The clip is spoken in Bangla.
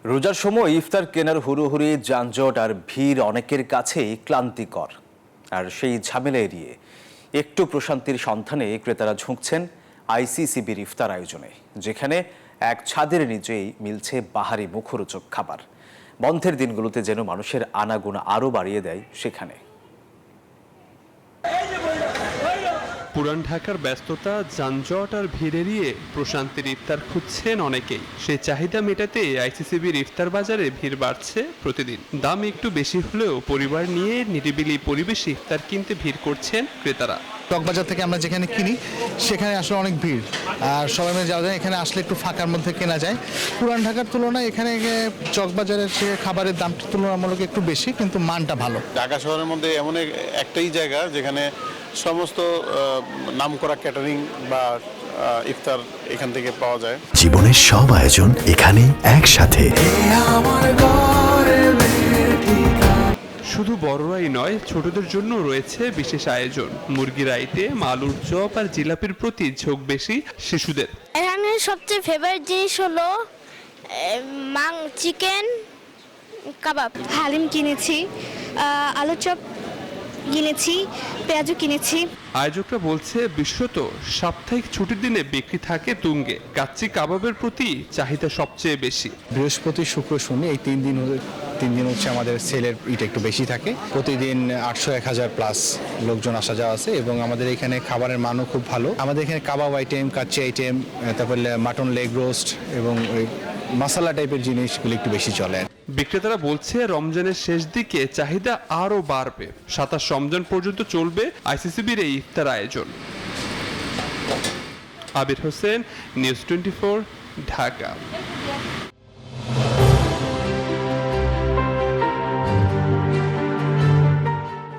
রোজার সময় ইফতার কেনার হুড়োহুড়ি, যানজট আর ভিড় অনেকের কাছেই ক্লান্তিকর। আর সেই ঝামেলা এড়িয়ে একটু প্রশান্তির সন্ধানে ক্রেতারা ঝুঁকছেন আইসিসিবির ইফতার আয়োজনে, যেখানে এক ছাদের নিচেই মিলছে বাহারি মুখরোচক খাবার। বন্ধের দিনগুলোতে যেন মানুষের আনাগোনা আরও বাড়িয়ে দেয় সেখানে। পুরান ঢাকার ব্যস্ততা, যানজট আর ভিড় এড়িয়ে প্রশান্তির ইফতার খুঁজছেন অনেকেই। সেই চাহিদা মেটাতে আইসিসিবির ইফতার বাজারে ভিড় বাড়ছে প্রতিদিন। দাম একটু বেশি হলেও পরিবার নিয়ে নিরিবিলি পরিবেশে ইফতার কিনতে ভিড় করছেন ক্রেতারা। চকবাজার থেকে আমরা যেখানে কিনি সেখানে আসলে অনেক ভিড়, আর সবাই মিলে যাওয়া যায়। এখানে আসলে একটু ফাঁকার মধ্যে কেনা যায়। পুরান ঢাকার তুলনায় এখানে চকবাজারের যে খাবারের দামটা তুলনামূলক একটু বেশি, কিন্তু মানটা ভালো। ঢাকা শহরের মধ্যে এমন একটাই জায়গা যেখানে সমস্ত নামকরা ক্যাটারিং বা ইফতার এখান থেকে পাওয়া যায়। জীবনের সব আয়োজন এখানে একসাথে। শুধু বড়রাই নয়, ছোটদের জন্য রয়েছে বিশেষ আয়োজন। মুরগির আইটেম, আলুর চপ আর জিলাপির প্রতি ঝোঁক বেশি শিশুদের। এখানে সবচেয়ে ফেভারিট জিনিস হলো চিকেন কাবাব। হালিম কিনেছি, আলুর চপ কিনেছি, পেঁয়াজও কিনেছি। আয়োজকরা বলছে বিশেষত সাপ্তাহিক ছুটির দিনে বিক্রি থাকে তুঙ্গে। কাচ্চি কাবাবের প্রতি চাহিদা সবচেয়ে বেশি। বৃহস্পতি, শুক্র, শনি এই 3 দিন হচ্ছে আমাদের সেলের ইটা একটু বেশি থাকে। প্রতিদিন 800-1000 প্লাস লোকজন আসা যাওয়া আছে, এবং আমাদের এখানে খাবারের মানও খুব ভালো। আমাদের এখানে কাবাব আইটেম, কাচ্চি আইটেম, তারপরে মাটন লেগ রোস্ট এবং ওই মশলা টাইপের জিনিসগুলো একটু বেশি চলে। বিক্রেতারা বলছে রমজানের শেষ দিকে চাহিদা আরও বাড়বে। 27 রমজান পর্যন্ত চলবে আইসিসিবির এই ইফতার আয়োজন। আবির হোসেন, নিউজ 24, ঢাকা।